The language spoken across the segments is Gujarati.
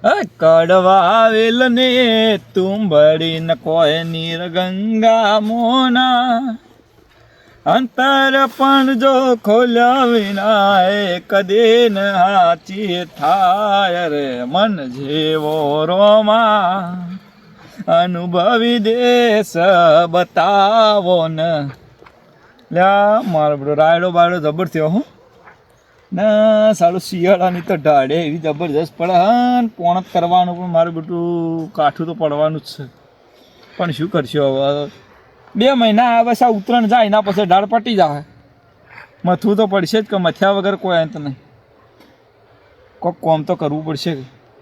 કડવા વેલ ને તુંબડી ન કોઈ નીર ગંગા મોના અંતર પણ જો ખોલ્યા વિના કદે ન હાચી થાય રે મન જેવો રોમા અનુભવી દેશ બતાવો ને લ્યા મારો બધો રાયડો બાયડો જબર થયો હું ના સારું શિયાળાની તો ઢાળે એવી જબરજસ્ત પડે હા પોણત કરવાનું પણ મારું બધું કાઠું તો પડવાનું જ છે પણ શું કરશો હવે 2 મહિના બસ આ ઉત્તરાયણ જાય એના પછી ઢાળ પટી જાય મથવું તો પડશે જ કે મથ્યા વગર કોઈ અંત નહીં કોઈક કોમ તો કરવું પડશે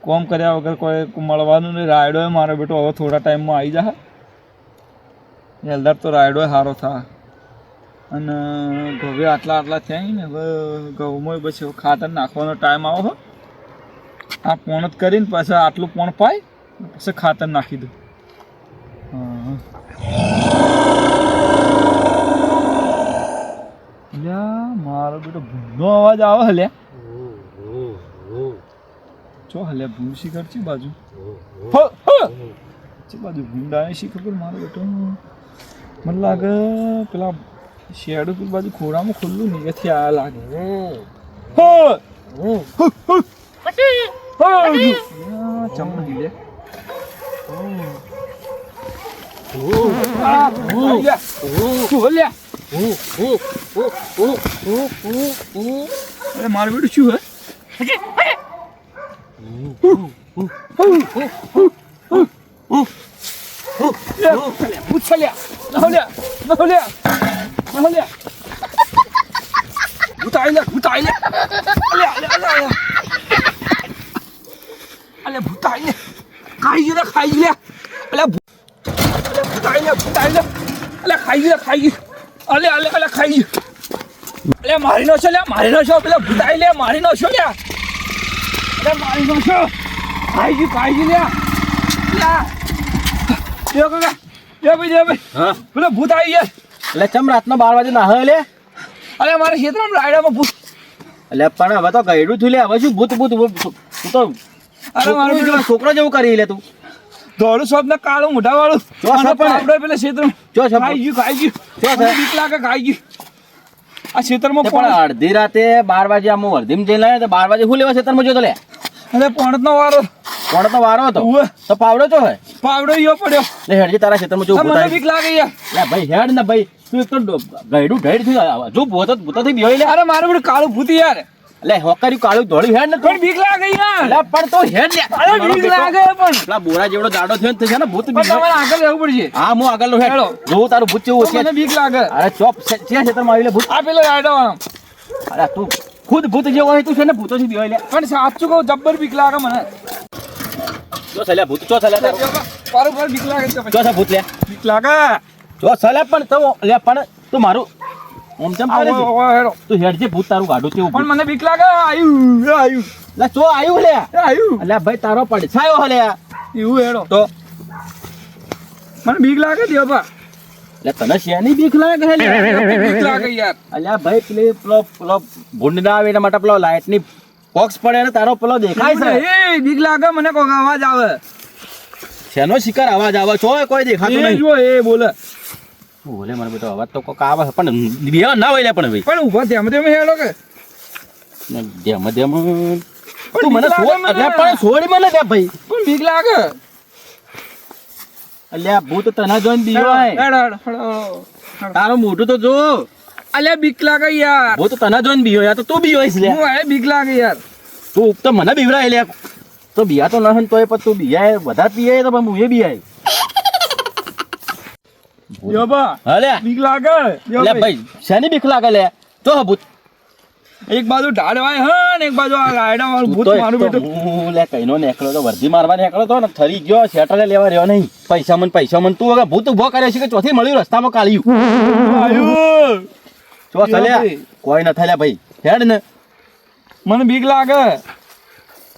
કોમ કર્યા વગર કોઈ મળવાનું નહીં રાયડો મારો બેટો હવે થોડા ટાઈમમાં આવી જાય એલદાર તો રાયડો સારો થાય અને ઘઉં આટલા થયા ને હવે ઘઉંમાં પછી ખાતર નાખવાનો ટાઈમ આવો આ પોણત કરીને પાછા આટલું પોણ પાય પછી ખાતર નાખી દઉં હા મારો બેટો ભૂંડનો અવાજ આવે હલ્યા ચો હલ્યા ભૂંડ શીખર છે બાજુ બાજુ ભૂંડ આવે શી ખબર મારો બેટો મને લાગે પેલા શેડો પેલી બાજુ ખોડામાં ખુલ્લું નહીં એથી આ લાગે ચમડી લે મારું બેટું શું મારી નો છો લે મારી નો છો પેલા ભૂતાઈ લે મારી નો છો લે મારી નો છો ખાઈ ગયું લે પેલો ભૂત આવી ગયા એટલે ચમ રાતના 12 વાગે ના લે અરે મારા ક્ષેત્રમાં રાયડામાં ભૂત એટલે પણ હવે તો ગયડું થયું લે હવે શું ભૂત તું તો અરે મારો છોકરો જેવું કરી લે તું ધોળું સોપ ને કાળું મોઢા વાળું પેલા ક્ષેત્ર ખાઈ ગયું બીક લાગે ખાઈ ગયું આ ક્ષેત્રમાં પણ અડધી રાતે 12 વાગે આમ અડધીમાં જઈને લાવ્યો તો 12 વાગે શું લેવા ક્ષેત્રમાં જો તો લે અરે પોણતનો વારો હતો તો પાવડો તો હે પાવડો યો પડ્યો લે હેડજી તારા ક્ષેત્રમાં જો મને બીક લાગે યાર લે ભાઈ હેડ ને ભાઈ તું એક તો ગયડું ઢેડ થી જો ભૂતથી બેહી લે અરે મારું બધું કાળું ભૂત યાર લે હોકારી કાળું ધોળું હેડ ને પણ બીક લાગે યાર લે પણ તો હેડ લે અરે બીક લાગે પણ પેલા બોરા જેવડો જાડો થયો ને છે ને ભૂત પણ તમારે આગળ જવું પડશે હા હું આગળ હેડ જો તારું ભૂત કેવું છે મને બીક લાગે અરે ચોપ છે ક્ષેત્રમાં આવી લે ભૂત આ પેલો રાયડો અરે તું ખુદ ભૂત જેવો હોય તું છે ને ભૂતોથી બેહી લે પણ સાચું કહું જબ્બર બીક લાગે મને જો સલે ભૂત ચો સલે પર બીક લાગે જો છે ભૂત લે બીક લાગે જો સલે પણ તો લે પણ તું મારું ઓમ ચમ કરે છે હેડો તું હેડ જે ભૂત તારું ગાડું કેવું પણ મને બીક લાગે આયુ લે ચો આયું લે અલ્યા ભાઈ તારો પડછાયો હલે એવું હેડો તો મને બીક લાગે દે બા લે તને શેની બીક લાગે હે બીક લાગે યાર અલ્યા ભાઈ પેલો ભૂંડ ના આવે એના માટે પેલો લાઈટ ની બોક્સ પડે ને તારો પેલો દેખાય છે એ બીક લાગે મને કોઈ અવાજ આવે શેનો શિકાર અવાજ આવે છો કોઈ દેખાતું નહીં જો એ બોલે મને બેટો અવાજ તો કોક આવે પણ બેવા ના હોય લે પણ ભાઈ પણ ઊભા ધેમ હેડો કે ધેમ તું મને પણ છોડી મને લે ભાઈ પણ બીક લાગે અલ્યા ભૂત તને જોઈને બીવાય તારું મોઢું તો જો અલ્યા બીક લાગે યાર ભૂત તને જોઈને બીયો યાર તો તું બીવાઈશ લે હું આ બીક લાગે યાર તું તો મને બીવરાય લે તો બીયા તો ન હન તોય પણ તું બીયાય વધારે પીયાય તો હું એ બીયાય યો બા હલે બીક લાગે લે ભાઈ શેની બીક લાગે લે તો ભૂત એક બાજુ ઢાળવાય હા ને એક બાજુ આ રાયડા વાળું ભૂત મારું બેટું હું લે કઈનો નેકળો તો વર્ધી મારવા નેકળો તો ને થરી ગયો શેટલે લેવા રહ્યો નહીં પૈસા મન તું હવે ભૂત ઉભો કરે છે કે ચોથી મળ્યું રસ્તામાં કાળ્યું આયુ ચો ચાલ્યા કોઈ ન થાય ભાઈ હેડ ને મને બીક લાગે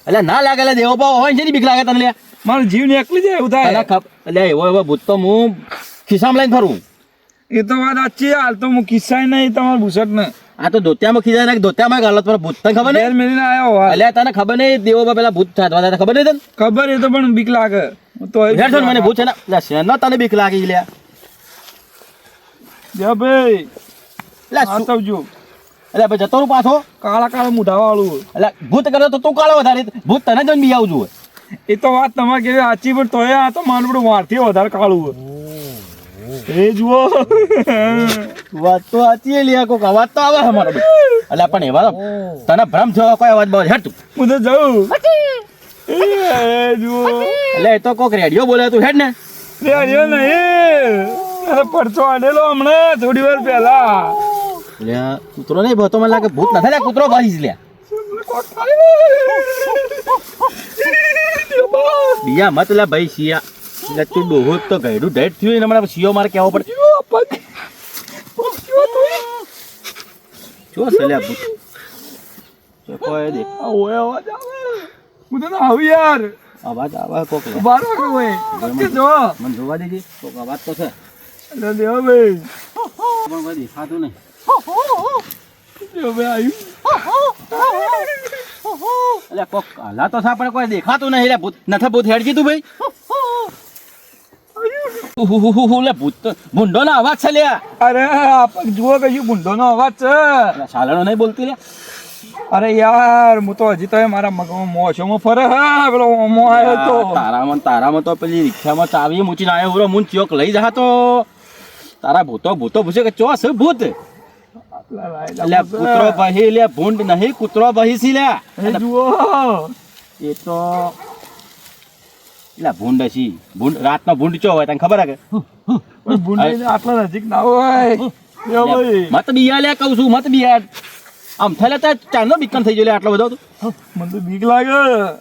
એટલે ના લાગે લે દેવો ભાવ હોય છે બીક લાગે તને લે મારો જીવ નીકળી જાય એવું થાય એટલે એવો ભૂત તો હું ખિસ્સામાં લઈને ફરું એ તો વાત સાચી હાલ તો હું કિસ્સાય નહીં તમારું ભૂસટ ને આ તો ધોતિયામાં ખીજાય ને ધોતિયામાં હાલત પર ભૂત તને ખબર ઘેર નહીં મેલીને આવ્યો હાલ. અલ્યા તને ખબર નહીં દેવો પેલા ભૂત સાધવા હતા ખબર નહીં તને ખબર એ તો પણ બીક લાગે હું તો હેડ છો ને મને ભૂત છે ને લે શેનો તને બીક લાગી લ્યા જા ભાઈ લે આ તો જો એટલે ભાઈ જતો રહું પાછો કાળા કાળા મુઢા વાળું એટલે ભૂત કરે તો તું કાળો વધારે ભૂત તને જોઈને બી આવું જોઈએ એ તો વાત તમારે કેવી સાચી પણ તોય આ તો મારું બધું વારથી વધારે કાળું એ જુઓ વાત તો સાચી લ્યા કોક અવાજ તો આવે અમારો એટલે પણ એવા તો તને ભ્રમ થયો કોઈ અવાજ બવાજ હેડ તું હું તો જાઉં એ જુઓ એટલે એ તો કોક રેડિયો બોલે તું હેડ ને રેડિયો નહીં અરે પરચો આડેલો હમણાં થોડી વાર પહેલા એટલે કૂતરો નહીં ભતો મને લાગે ભૂત નથી લે કૂતરો ભાઈ લ્યા બીજા મત લે ભાઈ શિયા એટલે તું ડોહો તો ગયડું ડેટ થયું ને હમણાં શિયો મારે કહેવો પડે શું છે લ્યા ભૂત કોઈ દે ઓય અવાજ આવે હું તો ના આવું યાર અવાજ આવે કોક લે બાર વાગે હોય કે જો મને જોવા દેજે કોક અવાજ તો છે એટલે દેવો ભાઈ પણ કોઈ દેખાતું નહીં દેવો ભાઈ આવ્યું એટલે કોક હાલા તો સા પણ કોઈ દેખાતું નહીં લે ભૂત નથી ભૂત હેડ કીધું ભાઈ લે ભૂત તો ભૂંડો ના અવાજ છે લ્યા અરે આપણે જુઓ કયું ગુંડોનો અવાજ છે એટલે સાલણો નહીં બોલતી લે અરે યાર હું તો હજી તો મારા મગમાં મોશોમાં ફરે હા પેલો ઓમો આવ્યો તો તારામાં તો પેલી રિક્ષામાં ચાવી મૂકીને આવ્યો પૂરો મુન ચોક લઈ જા તો તારા ભૂતો પૂછે કે ચો છે ભૂત એટલે કૂતરો બહી લે ભૂંડ નહીં કૂતરો બહી સી લે એ જુઓ એ તો એટલે ભૂંડ છી ભૂંડ રાતનો ભૂંડ ચો હોય તને ખબર હે કે પણ ભૂંડી આટલા નજીક ના હોય દેવો ભાઈ મત બિયા લે કહું છું મત બિયા આમ થયેલા ત્યાં ચાંદનો બીકન થઈ ગયો લે આટલો બધો મને તો બીક લાગે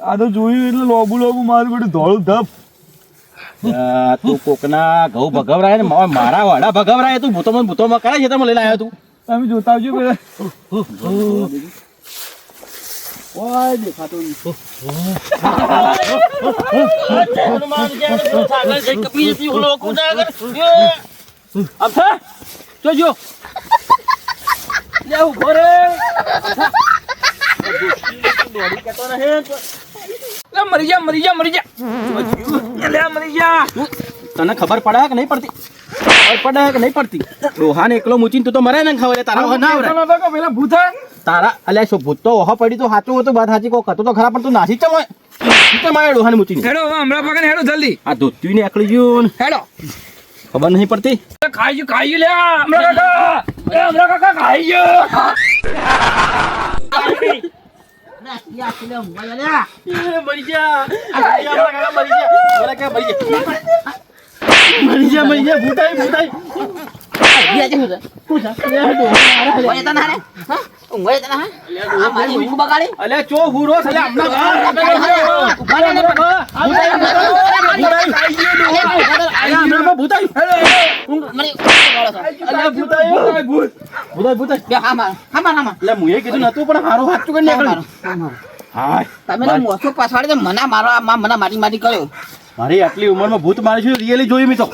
આ તો જોયું એટલે લોબુ મારું બધું ધોળું ધપ તું કોકના ઘઉં ભગવરાય ને મારા વાડા ભગવરાય તું ભૂતોમાં કયા ખેતરમાં લઈને આવ્યો તું તમે જોતા આવજો પેલા ઓય દેખાતો નહીં જોજો લે ઉભો રે મરી જા લે મરી જા તને ખબર પડે કે નહીં પડતી ખબર પડે કે નહીં પડતી ડોહાને એકલો મૂચીને તું તો મરે ને ખબર તારા વગર ના આવડે પેલા ભૂત તારા અલ્યા શું ભૂત તો ઓહો પડી તો સાચું હતું વાત સાચી કોક હતું તો ખરા પણ તું નાસી ચમ મારે ડોહાને મૂચીને હેડો હમણાં પકડ હેડો જલ્દી આ ધોત્યું ને એકલી ગયું હેડો ખબર નહીં પડતી ખાઈ ગયું લે હમણાં કાકા ખાઈ ગયો મરી જા ભૂતાઈ અલ્યા ચો હુરો છે મારી આટલી ઉંમરમાં ભૂત મારી છું રિયલી જોયું મેં તો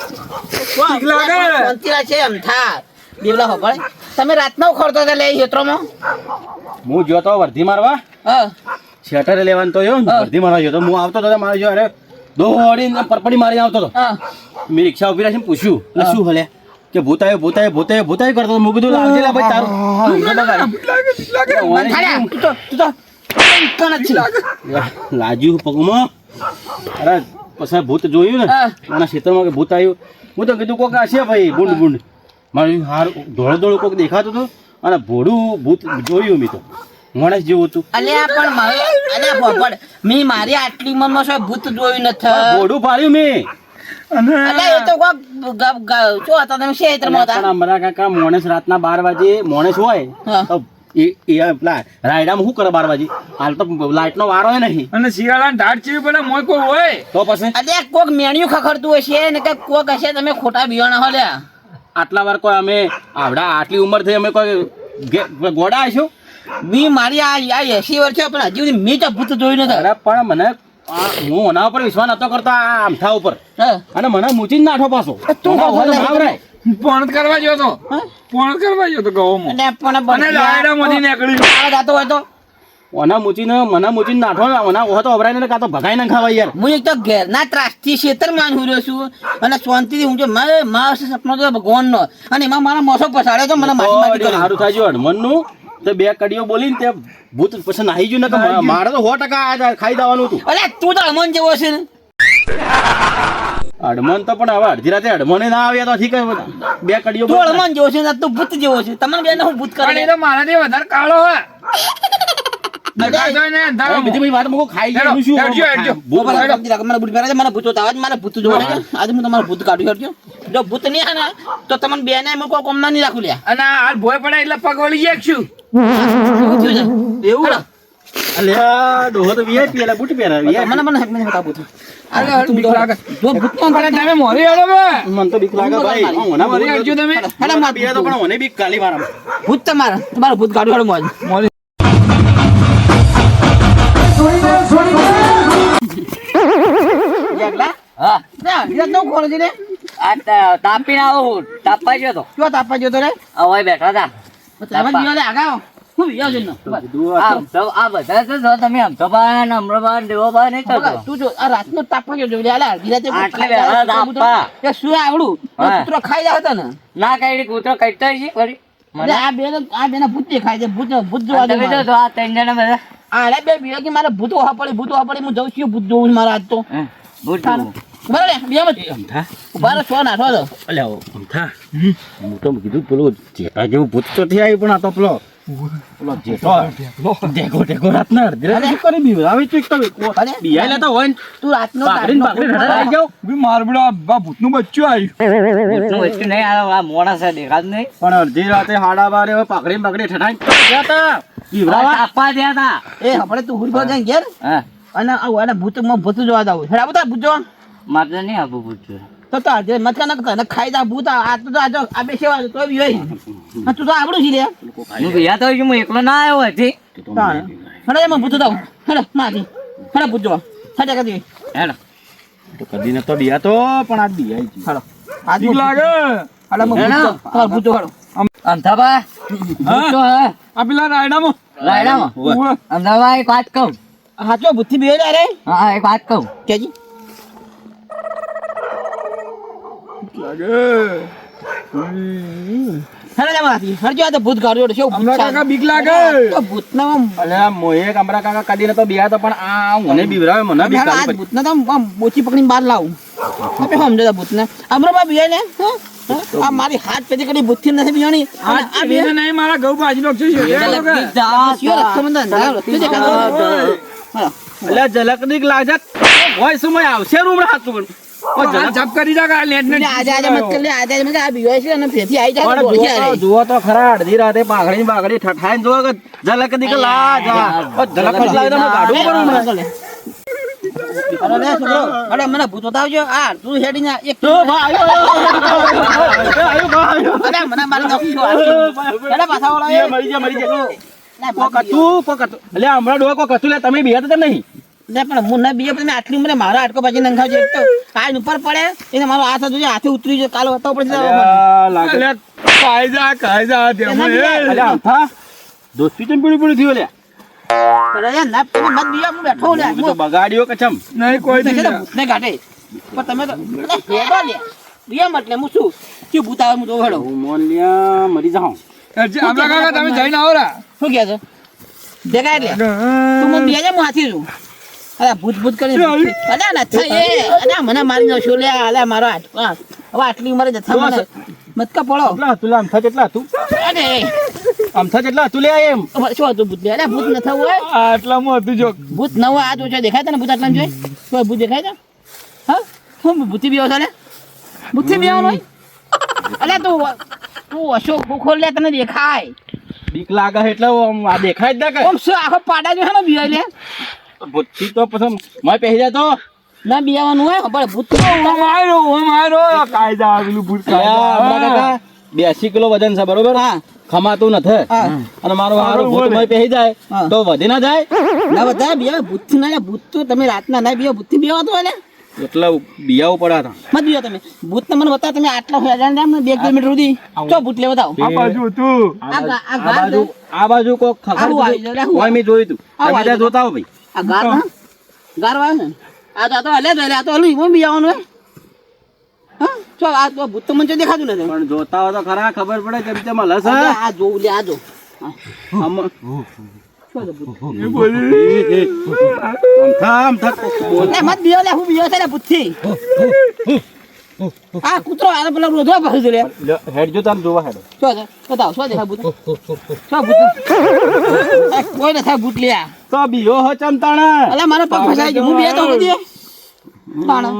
તમે રાતનો ખોરતો હતા લે ક્ષેત્રોમાં હું ગયો તો વર્ધી મારવા શેટરે લેવાનું તો વર્ધી મારવા ગયો તો હું આવતો હતો મારે જો અરે દોડીને પરપડી મારી આવતો હતો મેં રિક્ષા ઉભી રાખીને પૂછ્યું એટલે શું હલે કે ભૂતાય કરતો હું કીધું લાવજે લા ભાઈ તારું લાજ્યું પગમાં અરે પછી ભૂત જોયું ને મારા ક્ષેત્રમાં કે ભૂત આવ્યું હું તો કીધું કોક હશે ભાઈ ગુંડ મારું હાર ધોળો કોક દેખાતું હતું અને ભોળું ભૂત જોયું મેં તો માણસ જેવું હતું મેં મારી આટલી ઉંમરમાં શું ભૂત જોયું નથી ભોળું પાડ્યું મેં મારા કાકા મોણસ રાતના 12 વાગે મોણસ હોય તો એ પેલા રાયડામાં શું કરે 12 વાગે હાલ તો લાઈટ નો વારો નહીં અને શિયાળા ઢાળ ચીવી પડે મોય કોઈ હોય તો પછી કોક મેણ્યું ખખડતું હશે ને કે કોક હશે તમે ખોટા બિયાણા હો લ્યા આટલા વાર કોઈ અમે આવડા આટલી ઉંમર થઈ અમે કોઈ ગોડા હશું મેં મારી આ 80 વર્ષ પણ હજી સુધી મેં તો ભૂત જોયું નથી અરે પણ મને હું એના ઉપર વિશ્વાસ નતો કરતો આ આમઠા ઉપર અને મને મૂચી જ નાઠો પાછો પોણ કરવા ગયો તો હા? પોણ કરવા ગયો તો ગોમાં એટલે પણ અને લાયડામાંથી નીકળી તારા જાતો હોય તો ઓના મૂચીને નાઠો ઓના ઓહો તો અભરાઈને ને કાં તો ભગાઈને ખાવા યાર હું એક તો ઘેરના ત્રાસથી ખેતરમાં હુર્યો છું અને શાંતિથી હું મારો સપનો તો ભગવાનનો અને એમાં મારા મોસો પસાડ્યો તો મને માટી માટી કર્યો. સારું થાય છે હનુમાનનું તે બે કડીઓ બોલીને તે ભૂત પછી નાહી ગયું ને કે મારે તો 100% ખાઈ જવાનું હતું. અરે તું તો અમન જેવો છે ને હનુમાન તો પણ હવે અડધી રાતે હનુમાને ના આવ્યા તો ઠીક બે કડીઓ તું અમન જેવો છે ને તું ભૂત જેવો છે તમને બેને હું ભૂત પણ એ કરે તો મારાથી વધારે કાળો હોય દેખાતો હોય ને અંધારામાં. બીજી બધી વાત મૂકો ખાઈ હેડો, ગયું શું હેડજો, હેડજો. ભૂત મને ભૂત પહેરા મને ભૂત જોતા મને ભૂત જોવા આજે હું તમારું ભૂત કાઢ્યું કરજો જો ભૂત નહીં આવે ને તો તમને બેને એમ કોઈ કોમના નહીં રાખું લ્યા અને હાલ ભોય પડે એટલે પગ વળી જાય છું એવું થયું છે એવું હેડો. અલ્યા ડોહો તો VIP એટલે બૂટ પહેરાવે મને મને મને બતા ભૂત અરે હાલ બીક લાગે. જો ભૂત કોણ અરે કરે તમે મોરી હેડો બે મને તો બીક લાગે ભાઈ ઓના મોરી હેડજો તમે હેડા માર બે તો પણ મને બીક કાલી મારા ભૂત તમારું ભૂત કાઢ્યું હેડો મોજ મોરી એકલા હા ના હીરા તો કોણ છે ને તાપીને આવું તાપવા ગયો તો કયો તાપા જતો રે હવે બેઠા હતા તમે જીવા લે આગાઓ હું વિયો છે ને આ બધા તો જો તમે અમથાબાન અમરાબાન દેવાબાન નહીં કરતો તું જો આ રાતનો તાપા ગયો જો લે ધીરાતે આટલે વહેલા તાપા. એ શું આવડું હા. કૂતરો ખાઈ જાય હતો ને ના કઈ કૂતરો કટતા છે ફરી એટલે આ બેના ભૂત દેખાય છે ભૂત જોવા દે તમે જો તો આ ત્રણ જણા બધા આ રે બે બીજો કે મારે ભૂત હોવા પડે હું જઉં છું ભૂત જોઉં મારા આજ તો ભૂત બરાબર બે મત ઉભા રહો છો નાઠો છો અલ્યા અમથા હું તો કીધું પેલું જેઠા જેવું ભૂત તો થઈ આવ્યું પણ આ તો પેલો જેઠો ઢેકો રાતના અડધી રાતે શું કરી બીવડાવે છે એક તો અરે. બિહાઈ લેતા હોય ને તું રાતનો પાઘડીને ઢળાઈ જાવ બી મારબડો આ ભૂતનું બચ્ચું આવ્યું ભૂતનું વસ્તુ નહીં આ મોડા છે દેખાતું નહીં પણ અડધી રાતે 12:30 હવે પાઘડી ઠઠાઈ ગયા તા બીવડાવા તાપવા ગયા હતા એ આપણે તું હુરફા જઈને ઘેર હા અને આવું ભૂતમાં ભૂત જોવા જાવ હેડા બધા ભૂત જોવા મારે તો નહીં આપવું ભૂત તો આજે મત ના ખાઈ જા ભૂત આ તો આજો આ બે સેવા તો બી હોય તું તો આવડું છે લે હું ગયા તો હું એકલો ના આવ્યો હતી હેડા એમાં ભૂત દાવ હેડા માથી હેડા ભૂત જોવા હેડા કદી હેલો તો કદી નતો બિયા તો પણ આજ બિયાઈ ગઈ હેડો આજ બીક લાગે હેડા માં ભૂત જો હેડો અમથાબા ભૂત તો હે આ પેલા રાયડામાં રાયડામાં ઉવ્વ. અમથાબા એક વાત કહું હાચો ભૂતથી બે રે હા એક વાત કહું કેજી લાગે હેડા માથી હરજો આ તો ભૂત કાઢ્યો છે હમણાં કાકા બીક લાગે તો ભૂતના અલ્યા મોએ કમરા કાકા કદી નતો બિયા તો પણ આ મને બીવરાવે મને બી આજ કાલી ભૂતના તો આમ બોચી પકડીને બહાર લાવું આપણે સમજો ભૂતને અમરોબા બિયા ને આ મારી હાથ પેટી કરી ભૂતથી નથી બિયાણી આ બેને નહીં મારા ઘઉં ભાજીનો છે અલ્યા ઝલક દીક લાજત હોય સમય આવશે રૂમ રાતું પણ જપ કરી જા આ નેટ ને આજે મત કરી આજે મત આ બિયો છે અને ફેથી આવી જાય તો બોલી જાય જુઓ તો ખરા અડધી રાતે પાઘડી ઠઠાઈને જુઓ કે ઝલક દીક લાજા ઝલક જ લાગે તો કાઢું કરું હમણાં. અરે રે છોકરો અરે મને ભૂત બતાવજો આ તું હેડી ના એક તો ભાઈ આયો અરે મને મારી નાખશો અરે પાછા વાળા મરી જા કોકતું અલ્યા હમણાં ડોકો કતું લે તમે બિયા તો નહીં લે પણ હું ના બીએ તમે આટલી મને મારો હાડકો પાછી નંખાવજો એક તો કાઈ ઉપર પડે એને મારો હાથ જોજે હાથે ઉતરી જો કાલ વતાવ પડશે લાગે અલ્યા ખાઈ જા તેમાં એ. અલ્યા અમથા દોસ્તી ચમ પીડી થયો લે અરે ના તમે મત બીયા હું બેઠો લે તો બગાડ્યો કચમ નહીં કોઈ નહીં ભૂતને કાઢે પણ તમે તો હેડો લે બીયા મત લે હું શું ભૂત આવે હું તો હેડો હું મોનિયા મરી જાઉં હમણાં કાકા તમે જઈને આવો રા શું કહે છો દેખાય લે તું મને બીયા હું હાથી છું અરે ભૂત કરી અરે નથી એ અરે મને મારી નાખ્યો લે અલે મારો હાથ હવે આટલી ઉંમરે જથ્થા મને મત કા પડો કેટલા હતું અમથા કેટલા હતું અરે અમથા કેટલા હતું લે એમ શું હતું ભૂત અરે ભૂત ન થવું હોય આટલામાં હતું જો ભૂત ન હોય આ તો છે દેખાય તને ભૂત આટલા જોઈ કોઈ ભૂત દેખાય છે હા હું ભૂતી બીવો છે ને ભૂતથી બીવાનો હોય અલે તું અશોક ખોલ લે તને દેખાય બીક લાગે એટલે આમ આ દેખાય જ ના કે ઓમ શું આખો પાડા જો હે ને બીવાય લે ભૂતથી તો પછી મેં પહેરી જાય તો ના બીવાનું હોય પણ ભૂત મારો ખાઈ જા પેલું ભૂત ખાઈ હમણાં જા. કાકા 82 કિલો વજન છે બરોબર હા ખમાતું નથી હા. અને મારો હારો હારું ભૂત બોલે. મેં પહેરી જાય હા. તો વધી ના જાય ના બધા બીવા ભૂતથી ના ભૂત તો તમે રાતના ના બીવા ભૂતથી બીવા તો ને એટલે બિયાઓ પડ્યા હતા મત બીજો તમે ભૂત ને મને બતાવો તમે આટલા હોય જાણ ને 2 કિલોમીટર સુધી ચો ભૂત લે બતાવો આ બાજુ હતું આ બાજુ કોક આવું આવી જાય, આવું હોય મેં જોયું તું આવું તમે ત્યાં જોતા હો ભાઈ આ ગાર ના ગાર વાય ને આ તો હલે આ તો હલું હું બી આવવાનું હે હા ચો આ તો ભૂત તો મને દેખાતું નથી પણ જોતા હો તો ખરા ખબર પડે કેમ તેમ હલસ હે. આ જોઉં લે આ જો આમ- શું છે ભૂત એ બોલી આમ થાક બોલ. લે મત બીજો લે હું બીજો છે લે ભૂતથી આ કૂતરો આને પેલા રોધવા પાછું લે લ્યો, હેડ જો તાર જોવા હેડ શું છે બતાવો શું દેખાય ભૂત શું ભૂત કોઈ ન થાય ભૂત લે આ તો બીયો હો ચમતાણા અલા મારા પગ ફસાઈ ગયો હું બે તો કદી તાણા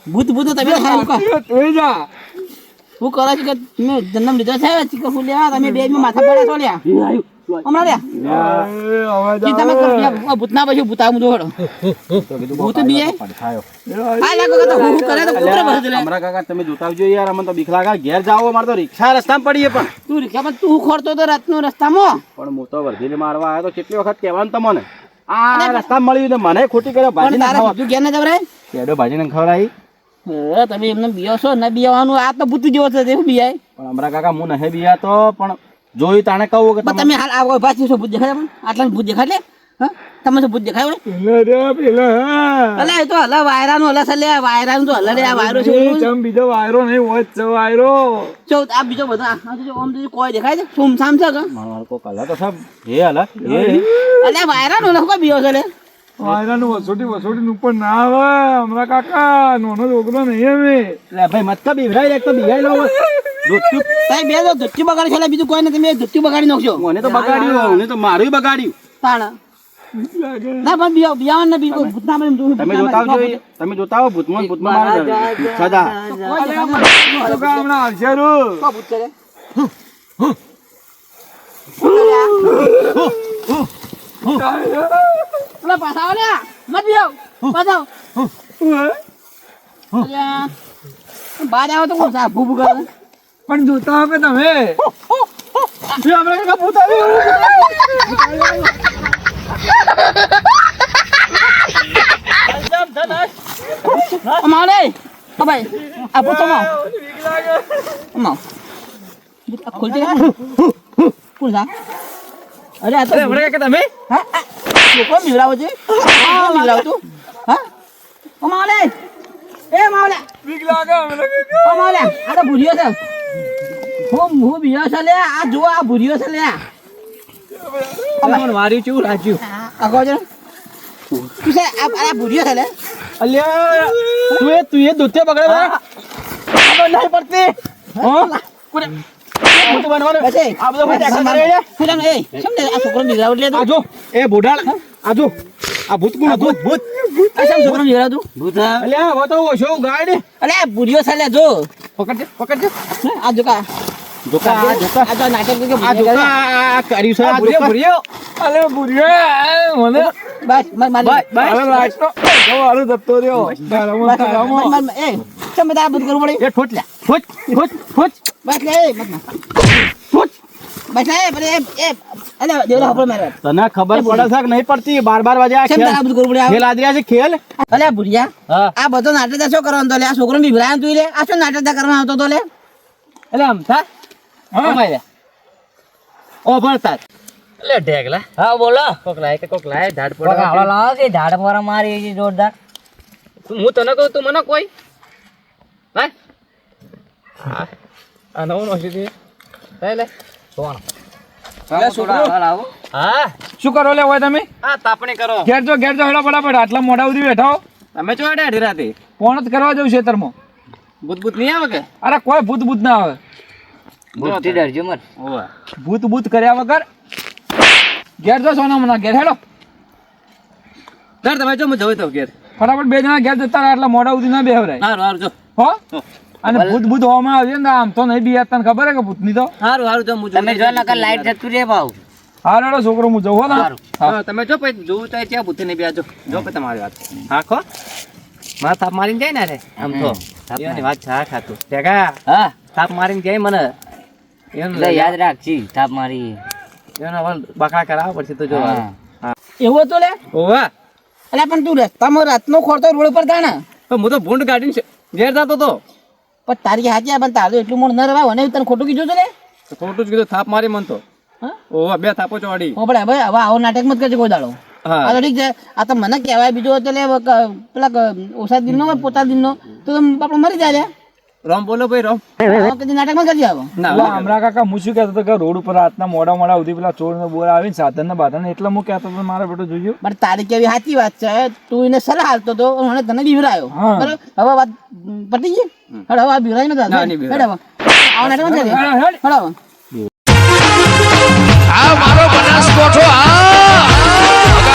ભૂત ભૂત તમે ખાવ કા તું જા હું કરે છે કે મેં જન્મ લીધો છે ચીકર ફૂલ લેવા તમે બે માથા પડ્યા છો લ્યા હમણાં લ્યા કી તમે કરો ભૂતના પછી ભૂતા હું જોડો ભૂત બી આ લાગો કે તો હું કરે તો કૂતરો ભરી દે હમણાં કાકા તમે જોતા આવજો યાર અમને તો બીક લાગે ઘેર જાઓ મારે તો રિક્ષા રસ્તામાં પડીએ પણ તું રિક્ષામાં તું ખોરતો તો રાતનો રસ્તામાં પણ હું તો વર્ધીને મારવા આવ્યો તો કેટલી વખત કહેવાનું તમને આ રસ્તામાં મળ્યું ને મને ખોટી કરે ભાજી પણ ના તારા ખાવા તું ક્યાં ના જવરાય કેડો ભાજી ને ખવડાવી તમે એમને બીયો છો ને બીવાનું આ તો ભૂત જેવો છે તે બીયાય પણ હમણાં કાકા હું નહીં બિયા તો પણ જોયું તાણે કહું કે પણ તમે હાલ આવો પાછી શું ભૂત દેખાય પણ આટલા ભૂત દેખાય લે હા તમે શું ભૂત દેખાય પેલા અલે એ તો હલા વાયરાનું હલા છે લે વાયરાનું તો હલા લે આ વાયરો છે ચમ બીજો વાયરો નહીં હોય છે વાયરો જો આ બીજો બધો આ તો જો આમ તો કોઈ દેખાય છે સુમ સામ છે કે મારો કો કલા તો સબ હે હલા હે અલે વાયરાનું હલા કોઈ બીયો છે લે વાયરાનું વસોટી ઉપર ના આવે હમણાં કાકા નાનો છોકરો નહીં અમે લે ભાઈ મત કા બીવરાઈ લે તો બીહાઈ લો દોસ્તું તમે બે તો ધુચ્ચી બગાડી છે લે બીજું કોઈ નહીં તમે ધુચ્ચી બગાડી નાખજો મને તો બગાડ્યું મને તો મારું બગાડ્યું તાણા ના પણ બીયાવન ને બીજો ભૂતના મને જોઉં તમે જોતા આવજો તમે જોતા આવો ભૂતમાં મારે સદા છોકરા હમણાં આવશે રૂ કો ભૂત છે લે ઓલા પાછા આવો લે મત બીયાવ પાછા અલ્યા બાર આવો તો કોણ સા ભૂભુ કરે પણ જોતા હો કે તમે હમણાં કાકા ભૂત આવ્યું અમારે ઓ ભાઈ આ પૂછો માં અમા ખોલજે કોણ સા અરે આ તો હમણાં કાકા તમે હા લોકો મિલાવો છે હા મિલાવ તું હા ઓ માવલે એ માવલે બીક લાગે હમણાં કાકા ઓ માવલે આ તો ભૂરિયો છે હું ભૂરિયો છે લે આ જો આ ભૂરિયો છે લે મને વાર્યું ચેવું રાખ્યું આગો છે તું છે આ ભૂરિયો છે લે અલ્યા તું એ દૂધે બગડે ખબર નહીં પડતી હા કોને મોટું બનવાનું બસ એ આ બધો ભાઈ ટેક્સર કરે હું તમને એ સમજે આ છોકરો મિલાવ લે આ જો એ બોડાળ આ જો આ ભૂત કોણ હતું ભૂત આ સમ છોકરો મિલાવ તું ભૂત અલ્યા હવે તો ઓછો ગાડ અલે આ ભૂરિયો છે લે જો પકડજે આ જોકા જોકા આ જોકા આ તો નાટક કે આ જોકા આ કર્યું છે આ જોકા અલે બુરિયા મને બસ મારી અરે લાઈટનો વાળો જતો રહ્યો બસ એ ચમ બધા બધું કરવું પડે એ ઠોટ લે ઠોટ ઠોટ ઠોટ બસ લે મત બસ લે પણ એ અલે દેવરા હપડો મારે તને ખબર પડે છે કે નહીં પડતી 12 વાગે આ ચમ તારા બધું કરવું પડે ખેલ આદર્યા છે ખેલ અલે ભુરિયા હા આ બધો નાટક શું કરવાનો તો લે આ છોકરો બિભરાય તું લે આ શું નાટક કરવાનો આવતો તો લે એટલે આમ થા હા મારે ઓ ભરતા એટલે ઢેગલા હા બોલો કોક લાય ધાડ પડે હાલો લાવો કે ધાડ પર મારી છે જોરદાર હું તને કહું તું મને કોઈ હા આ નવો નો છે લે સોણ લે છોકરો હા શું કરો લે હોય તમે આ તાપણી કરો ઘેર જો હેડો ફટાફટ આટલા મોડા સુધી બેઠા હો તમે ચો અઢી રાતે ફોન જ કરવા જવું ખેતરમાં ભૂત નહીં આવે કે અરે કોઈ ભૂત ના આવે ભૂતથી ડરજો મત ઓવા ભૂત કર્યા વગર ઘેર જો સોના મના ઘેર હેડો દર તમે જો હું જવું તો ઘેર ફટાફટ બે જણા ઘેર જતા રહે આટલા મોડા સુધી ના બેહવરાય હારું હારું જો હો અને ભૂત હોવામાં આવશે ને આમ તો નહીં બી તને ખબર હે કે ભૂતની તો હારું હારું જો હું તમે જો નકર લાઈટ જતું રે ભાવ હારો હેડો છોકરો હું જવું હો ને હા તમે જો પછી જોવું તો ત્યાં ભૂતે નહીં બેજો જો પછી તમારી વાત હા ખો મારા થાપ મારીને જાય ને રે આમ તો એની વાત હા ખાતું ટેકા હા થાપ મારીને જાય મને એનું એટલે યાદ રાખજી થાપ મારી એનો બકરા કરાવવા પડશે તો જો હા. એવું હતું લે ઓવા એટલે પણ તું રસ્તામાં રાતનો ખોરતો રોડ પર થાય ને તો હું તો ભૂંડ કાઢીને ઘેર જતો હતો પણ તારી હાચી પણ તારું એટલું મોડ ન રવાય અને તને ખોટું કીધું છે ને તો ખોટું જ કીધું થાપ મારી મન તો હા ઓવા 2 થાપો ચોડી હવે આવો નાટક મત કરજે કોઈ દાડો હા આ તો ઠીક છે આ તો મને કહેવાય બીજું એટલે પેલા ઓછા દિનનો હોય પોતા દિનનો તો આપણે મરી જાય રે રામ બોલો ભાઈ રામ કદી નાટક મત કરજે આવો ના હમણાં કાકા હું શું કહેતો હતો કે રોડ ઉપર રાતના મોડા સુધી પેલા ચોર ને બોર આવીને સાધન ને બાધન એટલે હું કહેતો હતો મારા બેટો જોયું પણ તારી કેવી સાચી વાત છે તું એને સલાહ હાલતો હતો મને તને બીવરાયો હા. બરાબર હવે વાત પતી ગઈ હવે આ બીવરાય ના, નહીં નથી બીવરાય. આવો નાટક મત કરજે હેડ. હળો આ મારો બનાસકોઠો આ